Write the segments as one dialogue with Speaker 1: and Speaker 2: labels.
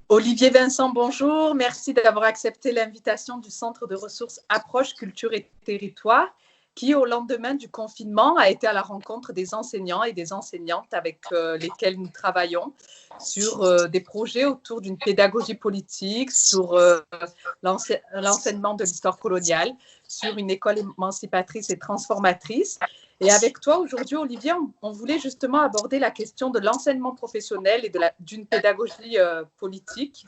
Speaker 1: Olivier Vincent, bonjour. Merci d'avoir accepté l'invitation du Centre de ressources Approche, Culture et Territoire, qui, au lendemain du confinement, a été à la rencontre des enseignants et des enseignantes avec lesquels nous travaillons sur des projets autour d'une pédagogie politique, sur l'enseignement de l'histoire coloniale, sur une école émancipatrice et transformatrice. Et avec toi, aujourd'hui, Olivier, on voulait justement aborder la question de l'enseignement professionnel et d'une pédagogie politique.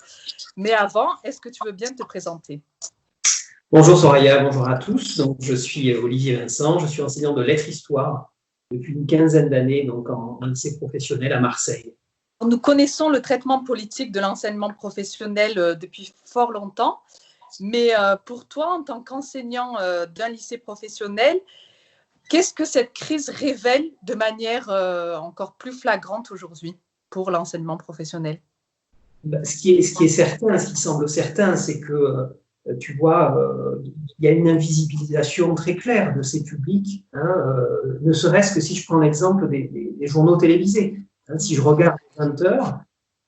Speaker 1: Mais avant, est-ce que tu veux bien te présenter ?
Speaker 2: Bonjour Soraya, bonjour à tous. Donc, je suis Olivier Vincent, je suis enseignant de lettres-histoire depuis une quinzaine d'années donc en lycée professionnel à Marseille.
Speaker 1: Nous connaissons le traitement politique de l'enseignement professionnel depuis fort longtemps, mais pour toi, en tant qu'enseignant d'un lycée professionnel, qu'est-ce que cette crise révèle de manière encore plus flagrante aujourd'hui pour l'enseignement professionnel ?
Speaker 2: Ce qui est certain, ce qui semble certain, c'est que tu vois, il y a une invisibilisation très claire de ces publics, ne serait-ce que si je prends l'exemple des journaux télévisés. Si je regarde 20 heures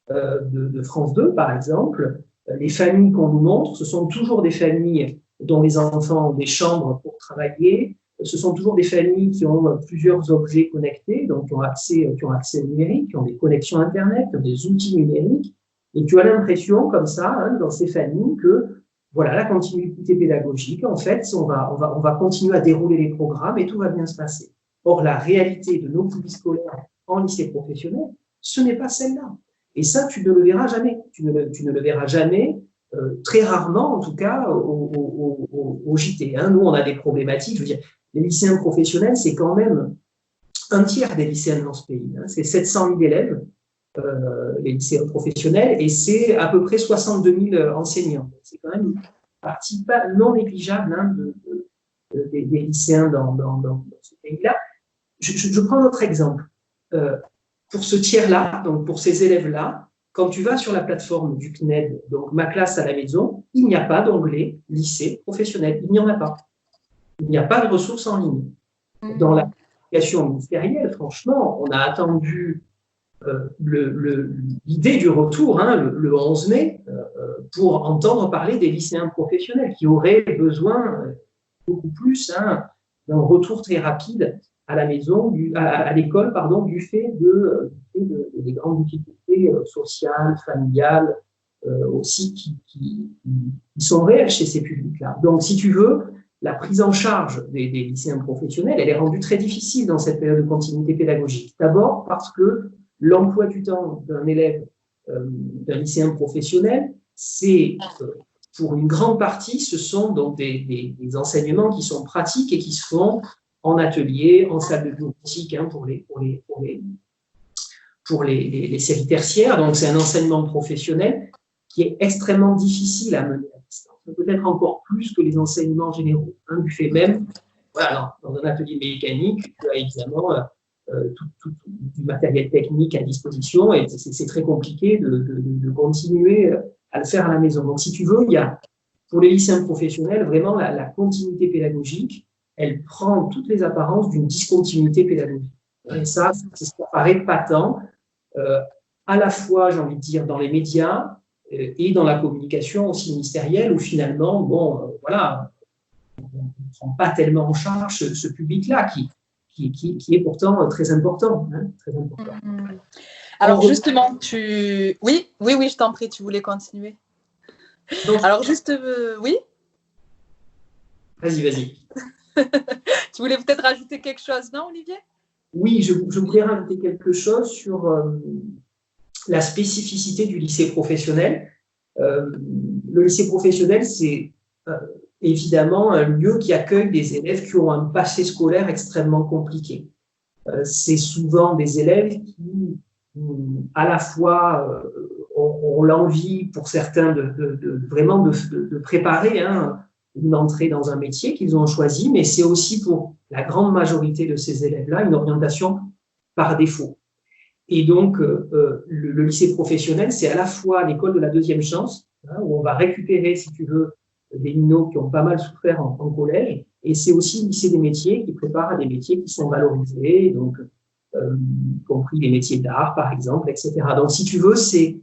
Speaker 2: de France 2, par exemple, les familles qu'on nous montre, ce sont toujours des familles dont les enfants ont des chambres pour travailler, ce sont toujours des familles qui ont plusieurs objets connectés, donc qui ont accès au numérique, qui ont des connexions Internet, qui ont des outils numériques, et tu as l'impression, comme ça, dans ces familles, que voilà, la continuité pédagogique, en fait, on va continuer à dérouler les programmes et tout va bien se passer. Or, la réalité de nos publics scolaires en lycée professionnel, ce n'est pas celle-là. Et ça, tu ne le verras jamais. Tu ne le verras jamais, très rarement, en tout cas, au JT. Nous, on a des problématiques. Je veux dire, les lycéens professionnels, c'est quand même un tiers des lycéens dans ce pays. C'est 700 000 élèves, les lycéens professionnels, et c'est à peu près 62 000 enseignants. C'est quand même une partie pas non négligeable des lycéens dans ce pays-là. Je prends notre exemple. Pour ce tiers-là, donc pour ces élèves-là, quand tu vas sur la plateforme du CNED, donc Ma classe à la maison, il n'y a pas d'onglet lycée professionnel. Il n'y en a pas. Il n'y a pas de ressources en ligne. Dans la communication ministérielle, franchement, on a attendu l'idée du retour, le 11 mai, pour entendre parler des lycéens professionnels qui auraient besoin beaucoup plus d'un retour très rapide à la maison, à l'école, du fait des grandes difficultés sociales, familiales, aussi qui sont réelles chez ces publics-là. Donc, si tu veux, la prise en charge des lycéens professionnels, elle est rendue très difficile dans cette période de continuité pédagogique. D'abord parce que l'emploi du temps d'un élève, d'un lycéen professionnel, c'est, pour une grande partie, ce sont donc des enseignements qui sont pratiques et qui se font en atelier, en salle de bibliothèque pour les séries tertiaires. Donc, c'est un enseignement professionnel qui est extrêmement difficile à mener à distance, peut-être encore plus que les enseignements généraux. Du fait même, voilà, dans un atelier mécanique, tu as évidemment tout du matériel technique à disposition et c'est très compliqué de continuer à le faire à la maison. Donc, si tu veux, il y a, pour les lycéens professionnels, vraiment la continuité pédagogique, elle prend toutes les apparences d'une discontinuité pédagogique. Et ça paraît patent, à la fois, j'ai envie de dire, dans les médias et dans la communication aussi ministérielle, où finalement, on ne prend pas tellement en charge ce public-là qui est pourtant très important. Très important.
Speaker 1: Alors justement, Oui, je t'en prie, tu voulais continuer. Donc, alors juste, oui.
Speaker 2: Vas-y.
Speaker 1: Tu voulais peut-être rajouter quelque chose, non, Olivier ?
Speaker 2: Oui, je voulais rajouter quelque chose sur la spécificité du lycée professionnel. Le lycée professionnel, c'est évidemment un lieu qui accueille des élèves qui ont un passé scolaire extrêmement compliqué. C'est souvent des élèves qui, à la fois, ont l'envie, pour certains, vraiment de préparer une entrée dans un métier qu'ils ont choisi, mais c'est aussi pour la grande majorité de ces élèves-là une orientation par défaut. Et donc, le lycée professionnel, c'est à la fois l'école de la deuxième chance, où on va récupérer, si tu veux, des minots qui ont pas mal souffert en collège, et c'est aussi le lycée des métiers qui prépare à des métiers qui sont valorisés, donc y compris les métiers d'art, par exemple, etc. Donc, si tu veux, c'est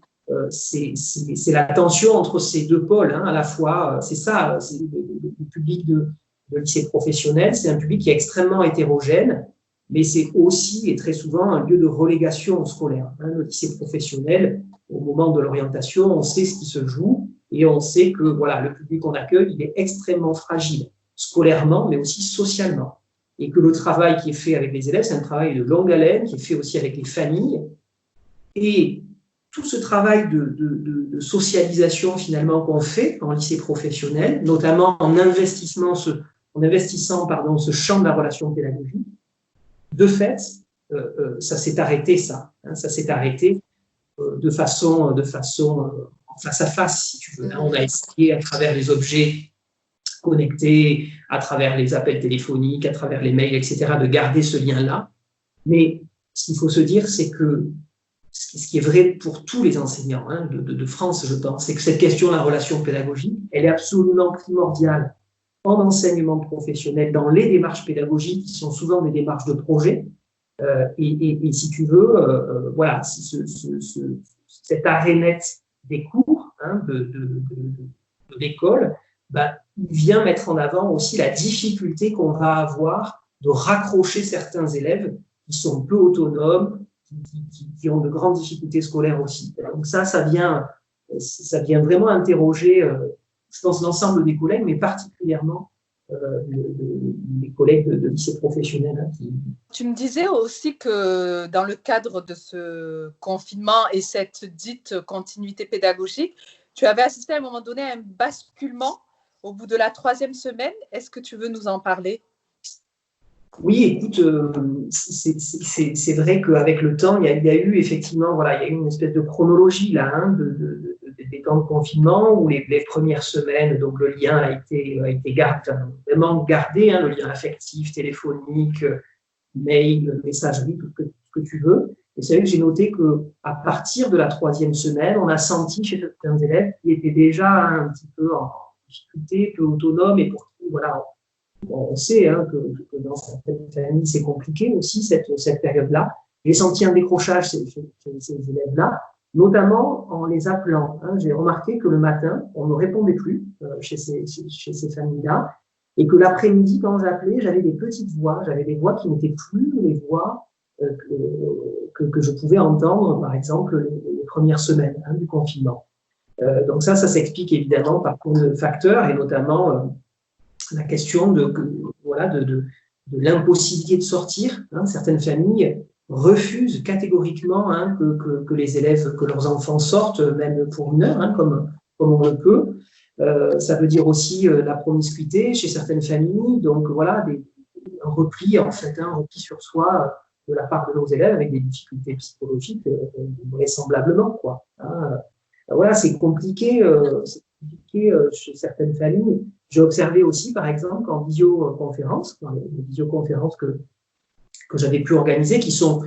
Speaker 2: c'est la tension entre ces deux pôles, hein, à la fois, c'est ça, c'est le public de lycée professionnel, c'est un public qui est extrêmement hétérogène, mais c'est aussi et très souvent un lieu de relégation scolaire. Hein. Le lycée professionnel, au moment de l'orientation, on sait ce qui se joue et on sait que voilà, le public qu'on accueille, il est extrêmement fragile, scolairement, mais aussi socialement. Et que le travail qui est fait avec les élèves, c'est un travail de longue haleine, qui est fait aussi avec les familles. Et tout ce travail de socialisation finalement qu'on fait en lycée professionnel, notamment en investissant ce champ de la relation pédagogique, de fait, ça s'est arrêté, ça. Hein, ça s'est arrêté de façon en face à face, si tu veux. Hein, on a essayé à travers les objets connectés, à travers les appels téléphoniques, à travers les mails, etc., de garder ce lien-là. Mais ce qu'il faut se dire, c'est que ce qui est vrai pour tous les enseignants hein, de France, je pense, c'est que cette question de la relation pédagogique, elle est absolument primordiale en enseignement professionnel, dans les démarches pédagogiques, qui sont souvent des démarches de projet. Et si tu veux, voilà, cet arrêt net des cours hein, de l'école, bah, il vient mettre en avant aussi la difficulté qu'on va avoir de raccrocher certains élèves qui sont peu autonomes, qui ont de grandes difficultés scolaires aussi. Donc ça vient vraiment interroger, je pense, l'ensemble des collègues, mais particulièrement les collègues de lycée professionnel. Hein,
Speaker 1: Tu me disais aussi que dans le cadre de ce confinement et cette dite continuité pédagogique, tu avais assisté à un moment donné à un basculement au bout de la 3e semaine. Est-ce que tu veux nous en parler ?
Speaker 2: Oui, écoute, c'est vrai qu'avec le temps, il y a eu effectivement, voilà, il y a eu une espèce de chronologie là, hein, des temps de confinement où les premières semaines, donc le lien a été vraiment gardé, hein, le lien affectif, téléphonique, mail, messagerie, tout ce que tu veux. Et c'est vrai que j'ai noté qu'à partir de la 3e semaine, on a senti chez certains élèves qui étaient déjà un petit peu en difficulté, peu autonomes et pour qui, voilà, on sait hein, que dans certaines familles, c'est compliqué aussi cette période-là. J'ai senti un décrochage chez ces élèves-là, notamment en les appelant. Hein. J'ai remarqué que le matin, on ne répondait plus chez ces familles-là, et que l'après-midi, quand j'appelais, j'avais des petites voix, j'avais des voix qui n'étaient plus les voix que je pouvais entendre, par exemple, les premières semaines hein, du confinement. Donc ça s'explique évidemment par plein de facteurs, et notamment la question de l'impossibilité de sortir. Hein. Certaines familles refusent catégoriquement hein, que les élèves, que leurs enfants sortent, même pour 1 heure, hein, comme on le peut. Ça veut dire aussi la promiscuité chez certaines familles, donc voilà, un repli en fait, un repli sur soi de la part de nos élèves avec des difficultés psychologiques vraisemblablement, quoi. Hein. Voilà, c'est compliqué chez certaines familles. J'ai observé aussi, par exemple, en visioconférence, les visioconférences que j'avais pu organiser, qui sont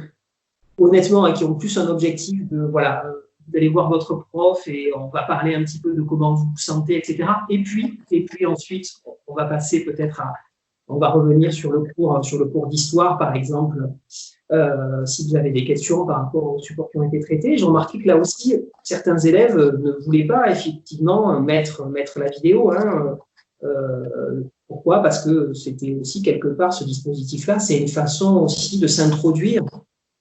Speaker 2: honnêtement, qui ont plus un objectif de, voilà, vous allez voir votre prof et on va parler un petit peu de comment vous vous sentez, etc. Et puis ensuite, on va passer peut-être on va revenir sur le cours d'histoire, par exemple, si vous avez des questions par rapport aux supports qui ont été traités. J'ai remarqué que là aussi, certains élèves ne voulaient pas effectivement mettre la vidéo. Hein. Pourquoi ? Parce que c'était aussi quelque part, ce dispositif-là, c'est une façon aussi de s'introduire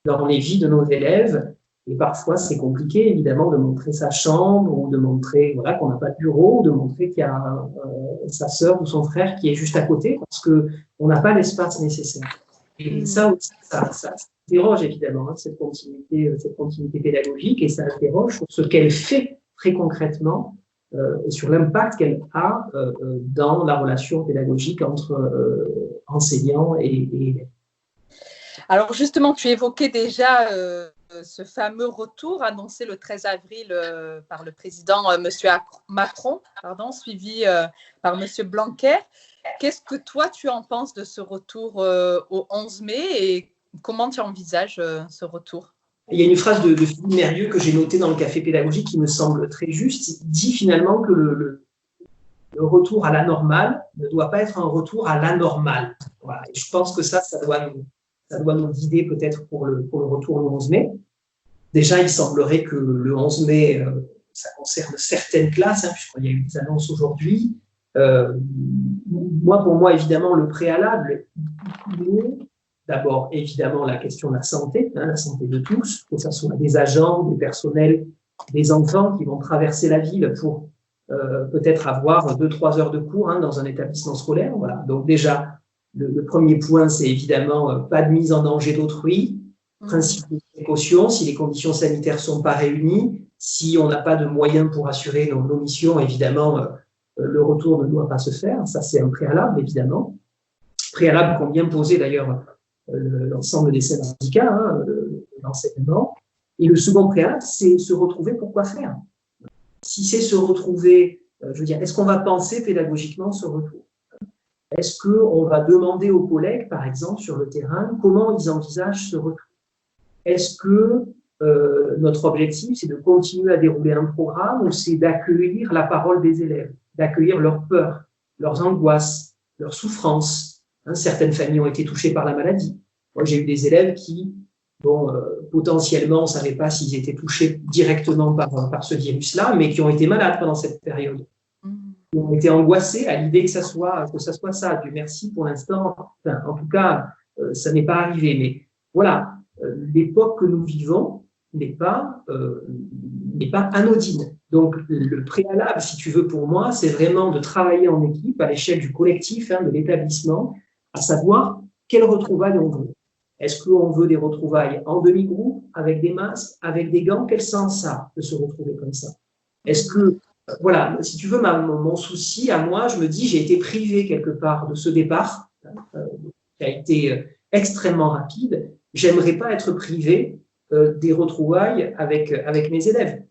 Speaker 2: dans les vies de nos élèves. Et parfois, c'est compliqué, évidemment, de montrer sa chambre ou de montrer voilà, qu'on n'a pas de bureau, ou de montrer qu'il y a sa sœur ou son frère qui est juste à côté parce qu'on n'a pas l'espace nécessaire. Et ça aussi, ça interroge évidemment hein, cette continuité pédagogique et ça interroge sur ce qu'elle fait très concrètement et sur l'impact qu'elle a dans la relation pédagogique entre enseignants et élèves.
Speaker 1: Alors justement, tu évoquais déjà ce fameux retour annoncé le 13 avril par le président M. Macron, suivi par M. Blanquer. Qu'est-ce que toi, tu en penses de ce retour au 11 mai et comment tu envisages ce retour ?
Speaker 2: Il y a une phrase de Philippe Mérieux que j'ai notée dans le café pédagogique qui me semble très juste. Il dit finalement que le retour à la normale ne doit pas être un retour à l'anormal. Voilà. Et je pense que ça doit nous guider peut-être pour le retour le 11 mai. Déjà, il semblerait que le 11 mai, ça concerne certaines classes, puisqu'il y a eu des annonces aujourd'hui. Pour moi, évidemment, le préalable, d'abord, évidemment, la question de la santé de tous, que ce soit des agents, des personnels, des enfants qui vont traverser la ville pour peut-être avoir 2-3 heures de cours dans un établissement scolaire. Voilà. Donc déjà, le premier point, c'est évidemment pas de mise en danger d'autrui, principe de précaution, si les conditions sanitaires ne sont pas réunies, si on n'a pas de moyens pour assurer nos missions, évidemment, le retour ne doit pas se faire. Ça, c'est un préalable, évidemment. Préalable qu'ont bien posé d'ailleurs l'ensemble des syndicats, l'enseignement. Et le second préalable, c'est se retrouver pour quoi faire. Si c'est se retrouver, je veux dire, est-ce qu'on va penser pédagogiquement ce retour? Est-ce qu'on va demander aux collègues, par exemple, sur le terrain, comment ils envisagent ce retour? Est-ce que notre objectif, c'est de continuer à dérouler un programme ou c'est d'accueillir la parole des élèves, d'accueillir leurs peurs, leurs angoisses, leurs souffrances? Certaines familles ont été touchées par la maladie. Moi, j'ai eu des élèves qui, potentiellement, on ne savait pas s'ils étaient touchés directement par ce virus-là, mais qui ont été malades pendant cette période. Ils ont été angoissés à l'idée que ça soit ça. Dieu merci, pour l'instant, en tout cas, ça n'est pas arrivé. Mais voilà, l'époque que nous vivons n'est pas anodine. Donc, le préalable, si tu veux, pour moi, c'est vraiment de travailler en équipe à l'échelle du collectif, de l'établissement, à savoir quelles retrouvailles on veut. Est-ce qu'on veut des retrouvailles en demi-groupe, avec des masques, avec des gants? Quel sens ça a de se retrouver comme ça? Est-ce que, voilà, si tu veux, mon souci à moi, je me dis, j'ai été privé quelque part de ce départ, qui a été extrêmement rapide. J'aimerais pas être privé des retrouvailles avec mes élèves.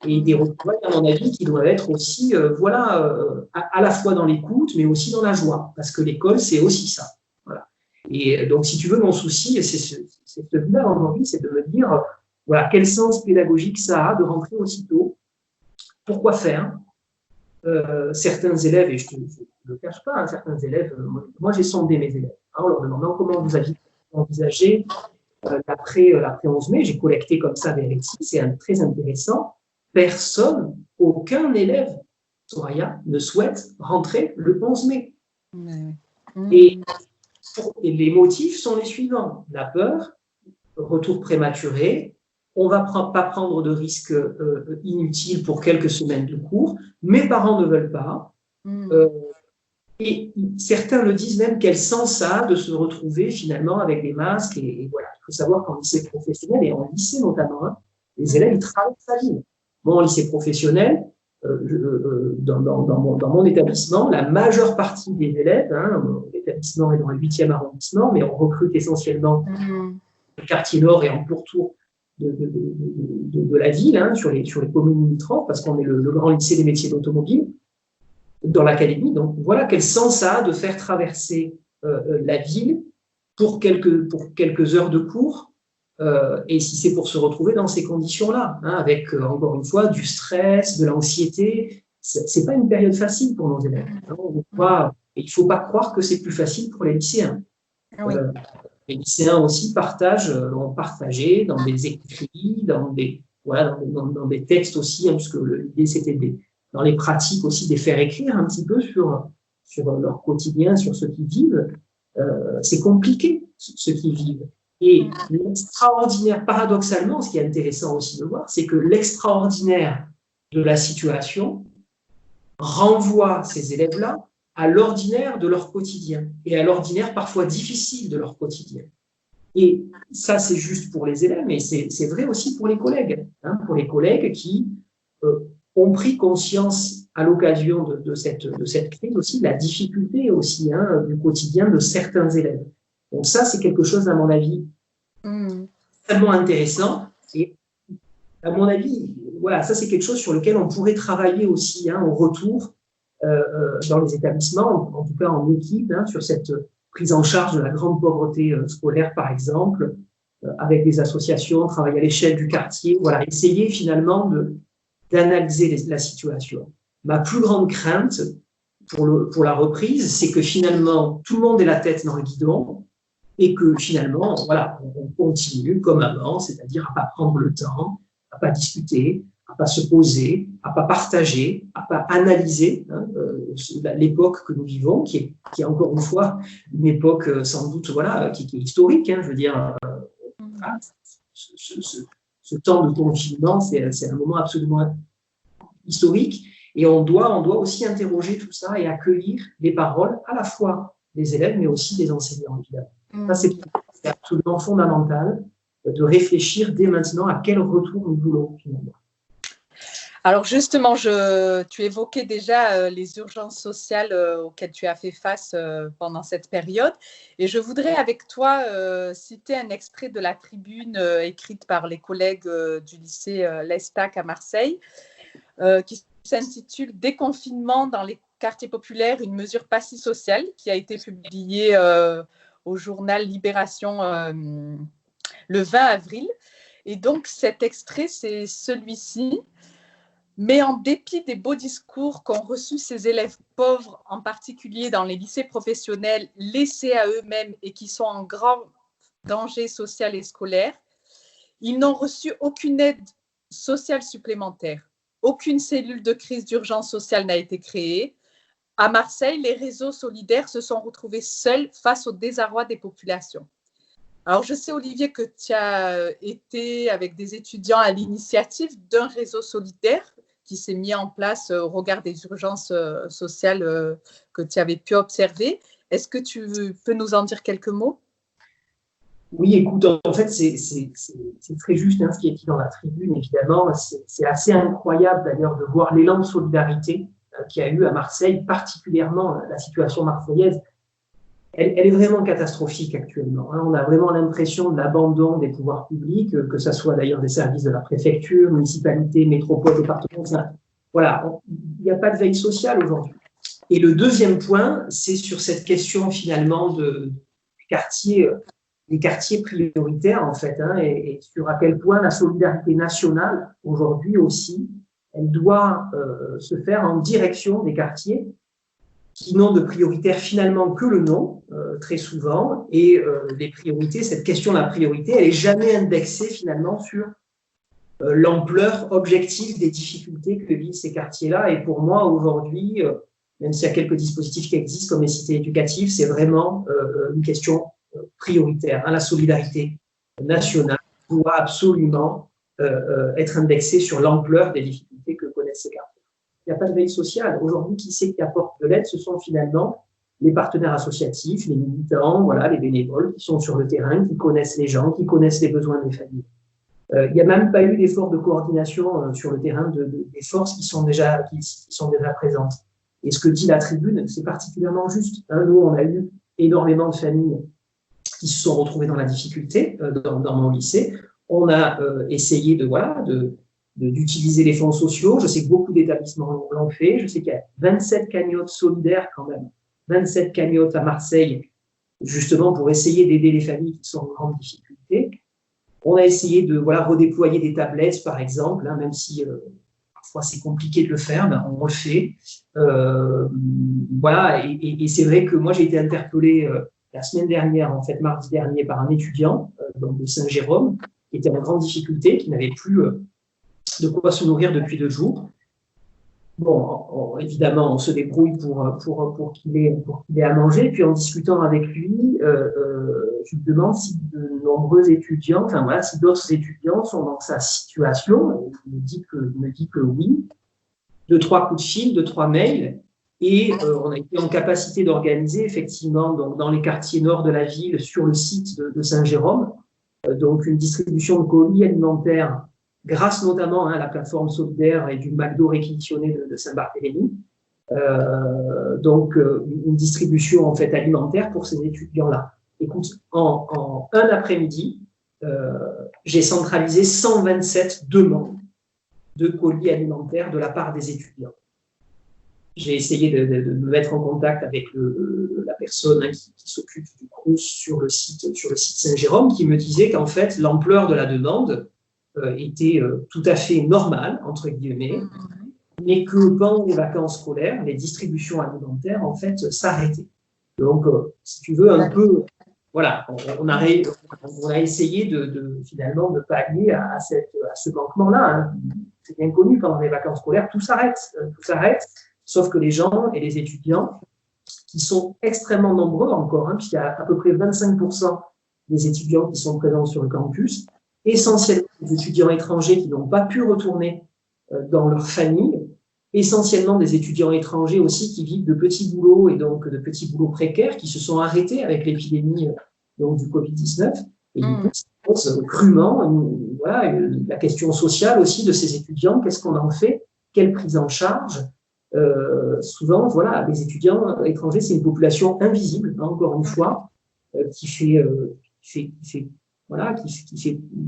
Speaker 2: Et des retrouvailles, à mon avis, qui doivent être aussi, à la fois dans l'écoute, mais aussi dans la joie, parce que l'école, c'est aussi ça. Voilà. Et donc, si tu veux, mon souci, c'est celui-là aujourd'hui, c'est de me dire, voilà, quel sens pédagogique ça a de rentrer aussitôt. Pourquoi faire? Certains élèves, et je ne le cache pas, certains élèves, moi j'ai sondé mes élèves, en leur demandant comment vous aviez envisagé l'après 11 mai, j'ai collecté comme ça des récits, c'est très intéressant. Personne, aucun élève, Soraya, ne souhaite rentrer le 11 mai. Et les motifs sont les suivants. La peur, retour prématuré, on ne va pas prendre de risques inutiles pour quelques semaines de cours, mes parents ne veulent pas. Et certains le disent même, quel sens ça a de se retrouver finalement avec des masques. Et voilà, il faut savoir qu'en lycée professionnel, et en lycée notamment, les élèves, ils traversent la ville. Bon, en lycée professionnel, dans mon établissement, la majeure partie des élèves, l'établissement est dans le 8e arrondissement, mais on recrute essentiellement le quartier nord et en pourtour de la ville, sur les communes limitrophes, parce qu'on est le grand lycée des métiers d'automobile, dans l'académie. Donc voilà quel sens ça a de faire traverser la ville pour quelques heures de cours, et si c'est pour se retrouver dans ces conditions-là, avec, encore une fois, du stress, de l'anxiété. C'est pas une période facile pour nos élèves. Il ne faut pas croire que c'est plus facile pour les lycéens. Oui. Les lycéens aussi ont partagé dans des écrits, dans des textes aussi, puisque l'idée c'était dans les pratiques aussi de les faire écrire un petit peu sur leur quotidien, sur ce qu'ils vivent. C'est compliqué, ce qu'ils vivent. Et l'extraordinaire, paradoxalement, ce qui est intéressant aussi de voir, c'est que l'extraordinaire de la situation renvoie ces élèves-là à l'ordinaire de leur quotidien et à l'ordinaire parfois difficile de leur quotidien. Et ça, c'est juste pour les élèves, mais c'est vrai aussi pour les collègues, pour les collègues qui ont pris conscience à l'occasion de cette crise aussi, de la difficulté aussi du quotidien de certains élèves. Donc ça, c'est quelque chose, à mon avis, extrêmement intéressant. Et à mon avis, voilà, ça, c'est quelque chose sur lequel on pourrait travailler aussi au retour dans les établissements, en tout cas en équipe, sur cette prise en charge de la grande pauvreté scolaire, par exemple, avec des associations, travailler à l'échelle du quartier, voilà, essayer finalement d'analyser la situation. Ma plus grande crainte pour la reprise, c'est que finalement, tout le monde ait la tête dans le guidon et que finalement, voilà, on continue comme avant, c'est-à-dire à ne pas prendre le temps, à ne pas discuter, à ne pas se poser, à ne pas partager, à ne pas analyser l'époque que nous vivons, qui est encore une fois une époque sans doute voilà, qui est historique, je veux dire, voilà, ce temps de confinement, c'est un moment absolument historique, et on doit aussi interroger tout ça et accueillir les paroles à la fois des élèves, mais aussi des enseignants, évidemment. Ça, c'est absolument fondamental de réfléchir dès maintenant à quel retour nous voulons, finalement.
Speaker 1: Alors justement, tu évoquais déjà les urgences sociales auxquelles tu as fait face pendant cette période. Et je voudrais avec toi citer un extrait de la tribune écrite par les collègues du lycée l'Estac à Marseille, qui s'intitule « Déconfinement dans les quartiers populaires, une mesure pas si sociale », qui a été publiée au journal Libération le 20 avril. Et donc cet extrait, c'est celui-ci. Mais en dépit des beaux discours qu'ont reçus ces élèves pauvres, en particulier dans les lycées professionnels, laissés à eux-mêmes et qui sont en grand danger social et scolaire, ils n'ont reçu aucune aide sociale supplémentaire. Aucune cellule de crise d'urgence sociale n'a été créée. À Marseille, les réseaux solidaires se sont retrouvés seuls face au désarroi des populations. Alors, je sais, Olivier, que tu as été avec des étudiants à l'initiative d'un réseau solidaire qui s'est mis en place au regard des urgences sociales que tu avais pu observer. Est-ce que tu peux nous en dire quelques mots?
Speaker 2: Oui, écoute, en fait, c'est très juste ce qui est dit dans la tribune, évidemment. C'est assez incroyable, d'ailleurs, de voir l'élan de solidarité qu'il y a eu à Marseille, particulièrement la situation marseillaise. Elle est vraiment catastrophique actuellement. On a vraiment l'impression de l'abandon des pouvoirs publics, que ce soit d'ailleurs des services de la préfecture, municipalité, métropole, département. Voilà, il n'y a pas de veille sociale aujourd'hui. Et le deuxième point, c'est sur cette question finalement des quartiers prioritaires en fait, et sur à quel point la solidarité nationale aujourd'hui aussi, elle doit se faire en direction des quartiers qui n'ont de prioritaire finalement que le nom, très souvent, et les priorités, cette question de la priorité, elle n'est jamais indexée finalement sur l'ampleur objective des difficultés que vivent ces quartiers-là. Et pour moi, aujourd'hui, même s'il y a quelques dispositifs qui existent comme les cités éducatives, c'est vraiment une question prioritaire. La solidarité nationale doit absolument être indexée sur l'ampleur des difficultés que connaissent ces quartiers. Il n'y a pas de veille sociale. Aujourd'hui, qui c'est qui apporte de l'aide? Ce sont finalement les partenaires associatifs, les militants, voilà, les bénévoles qui sont sur le terrain, qui connaissent les gens, qui connaissent les besoins des familles. Il n'y a même pas eu d'effort de coordination sur le terrain des forces qui sont déjà présentes. Et ce que dit la tribune, c'est particulièrement juste. Nous, on a eu énormément de familles qui se sont retrouvées dans la difficulté dans mon lycée. On a essayé d'utiliser les fonds sociaux. Je sais que beaucoup d'établissements l'ont fait. Je sais qu'il y a 27 cagnottes solidaires quand même, 27 cagnottes à Marseille, justement pour essayer d'aider les familles qui sont en grande difficulté. On a essayé de redéployer des tablettes, par exemple, même si parfois c'est compliqué de le faire, on le fait. Et c'est vrai que moi j'ai été interpellé la semaine dernière, en fait mardi dernier, par un étudiant de Saint-Jérôme qui était en grande difficulté, qui n'avait plus de quoi se nourrir depuis 2 jours. Bon, évidemment, on se débrouille pour qu'il ait à manger. Puis en discutant avec lui, je me demande si de nombreux étudiants, si d'autres étudiants sont dans sa situation. Il me dit que oui. 2-3 coups de fil, 2-3 mails. Et on a été en capacité d'organiser, effectivement, donc, dans les quartiers nord de la ville, sur le site de Saint-Jérôme, donc une distribution de colis alimentaires grâce notamment à la plateforme solidaire et du McDo réquisitionné de Saint-Barthélemy. Donc, une distribution en fait alimentaire pour ces étudiants-là. Écoute, en un après-midi, j'ai centralisé 127 demandes de colis alimentaires de la part des étudiants. J'ai essayé de me mettre en contact avec la personne qui s'occupe du CROUS sur le site Saint-Jérôme, qui me disait qu'en fait, l'ampleur de la demande était tout à fait normale, entre guillemets, mais que pendant les vacances scolaires, les distributions alimentaires, en fait, s'arrêtaient. Donc, si tu veux, un peu voilà, on a essayé finalement de pallier à ce manquement-là. Hein. C'est bien connu, pendant les vacances scolaires, tout s'arrête, sauf que les gens et les étudiants, qui sont extrêmement nombreux encore, hein, puisqu'il y a à peu près 25% des étudiants qui sont présents sur le campus, essentiellement des étudiants étrangers qui n'ont pas pu retourner dans leur famille, essentiellement des étudiants étrangers aussi qui vivent de petits boulots et donc de petits boulots précaires qui se sont arrêtés avec l'épidémie donc du Covid-19. Et du coup, ça pose crûment la question sociale aussi de ces étudiants. Qu'est-ce qu'on en fait? Quelle prise en charge? Souvent, voilà, les étudiants étrangers, c'est une population invisible, hein, encore une fois, qui fait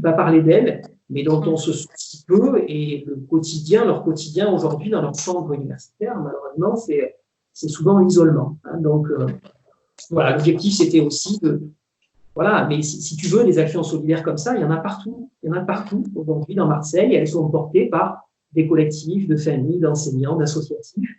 Speaker 2: pas parler d'elle, mais dont on se soucie peu, et leur quotidien aujourd'hui dans leur chambre universitaire, malheureusement, c'est souvent l'isolement. Hein. Donc, voilà, l'objectif, c'était aussi voilà, mais si tu veux, des actions solidaires comme ça, il y en a partout. Il y en a partout aujourd'hui dans Marseille. Elles sont portées par des collectifs, de familles, d'enseignants, d'associatifs.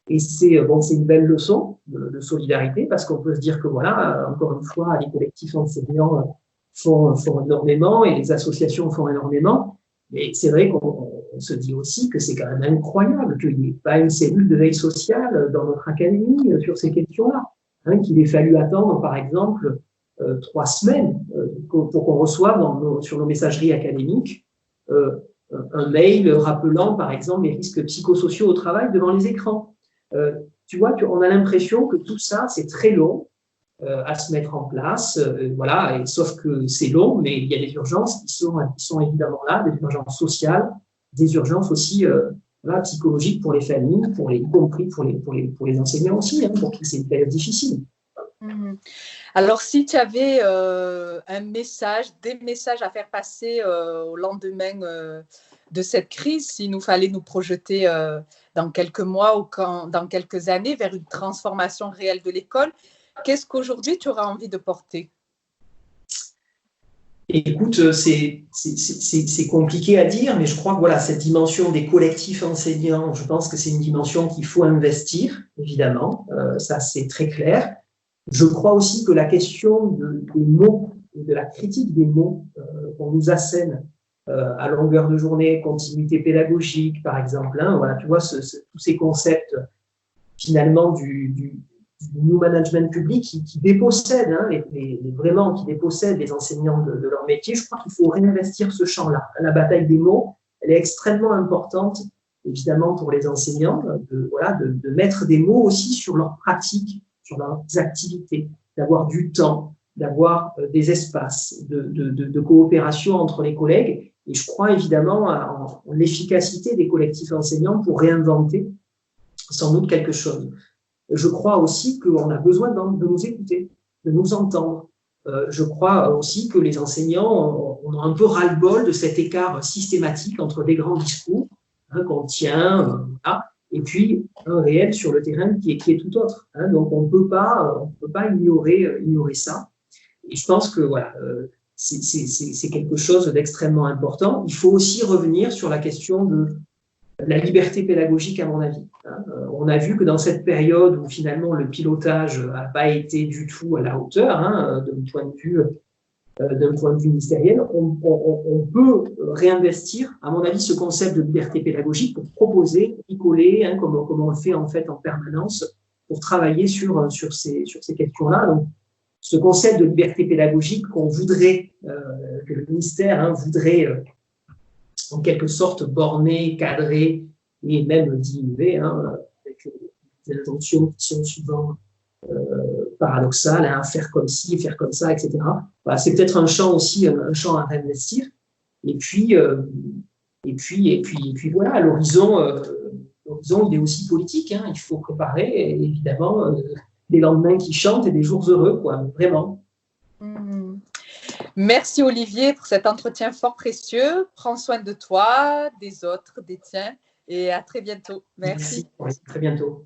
Speaker 2: Et c'est une belle leçon de solidarité, parce qu'on peut se dire que, voilà, encore une fois, les collectifs enseignants font énormément et les associations font énormément. Mais c'est vrai qu'on se dit aussi que c'est quand même incroyable qu'il n'y ait pas une cellule de veille sociale dans notre académie sur ces questions-là. Hein, qu'il ait fallu attendre, par exemple, 3 semaines pour qu'on reçoive sur nos messageries académiques un mail rappelant, par exemple, les risques psychosociaux au travail devant les écrans. Tu vois, on a l'impression que tout ça, c'est très long à se mettre en place. Voilà, sauf que c'est long, mais il y a des urgences qui sont évidemment là, des urgences sociales, des urgences aussi psychologiques pour les familles, y compris pour les enseignants aussi, hein, pour qui c'est une période difficile.
Speaker 1: Alors, si tu avais des messages à faire passer au lendemain de cette crise, s'il nous fallait nous projeter dans quelques mois ou dans quelques années vers une transformation réelle de l'école, qu'est-ce qu'aujourd'hui tu auras envie de porter?
Speaker 2: Écoute, c'est compliqué à dire, mais je crois que voilà, cette dimension des collectifs enseignants, je pense que c'est une dimension qu'il faut investir, évidemment, ça c'est très clair. Je crois aussi que la question des mots et de la critique des mots qu'on nous assène à longueur de journée, continuité pédagogique, par exemple, hein, voilà, tu vois, tous ces concepts finalement du new management public qui dépossèdent, hein, vraiment qui dépossèdent les enseignants de leur métier. Je crois qu'il faut réinvestir ce champ-là. La bataille des mots, elle est extrêmement importante, évidemment, pour les enseignants, de mettre des mots aussi sur leurs pratiques, sur leurs activités, d'avoir du temps, d'avoir des espaces de coopération entre les collègues. Et je crois évidemment en l'efficacité des collectifs enseignants pour réinventer sans doute quelque chose. Je crois aussi qu'on a besoin de nous écouter, de nous entendre. Je crois aussi que les enseignants ont un peu ras-le-bol de cet écart systématique entre des grands discours qu'on tient, et puis un réel sur le terrain qui est tout autre. Hein. Donc on ne peut pas ignorer ça. Et je pense que voilà, c'est quelque chose d'extrêmement important. Il faut aussi revenir sur la question de la liberté pédagogique, à mon avis. Hein. On a vu que dans cette période où finalement le pilotage n'a pas été du tout à la hauteur, hein, d'un point de vue ministériel, on peut réinvestir, à mon avis, ce concept de liberté pédagogique pour proposer, y coller, hein, comme on le fait en fait en permanence, pour travailler sur ces questions-là. Donc, ce concept de liberté pédagogique qu'on voudrait, que le ministère voudrait en quelque sorte borner, cadrer et même diminuer, hein, avec des intentions qui sont souvent paradoxales, hein, faire comme ci, faire comme ça, etc. Voilà, c'est peut-être un champ aussi, un champ à réinvestir. Et puis voilà, l'horizon, il est aussi politique. Hein, il faut préparer, évidemment, des lendemains qui chantent et des jours heureux, quoi, vraiment.
Speaker 1: Merci Olivier pour cet entretien fort précieux. Prends soin de toi, des autres, des tiens, et à très bientôt. Merci.
Speaker 2: Oui, très bientôt.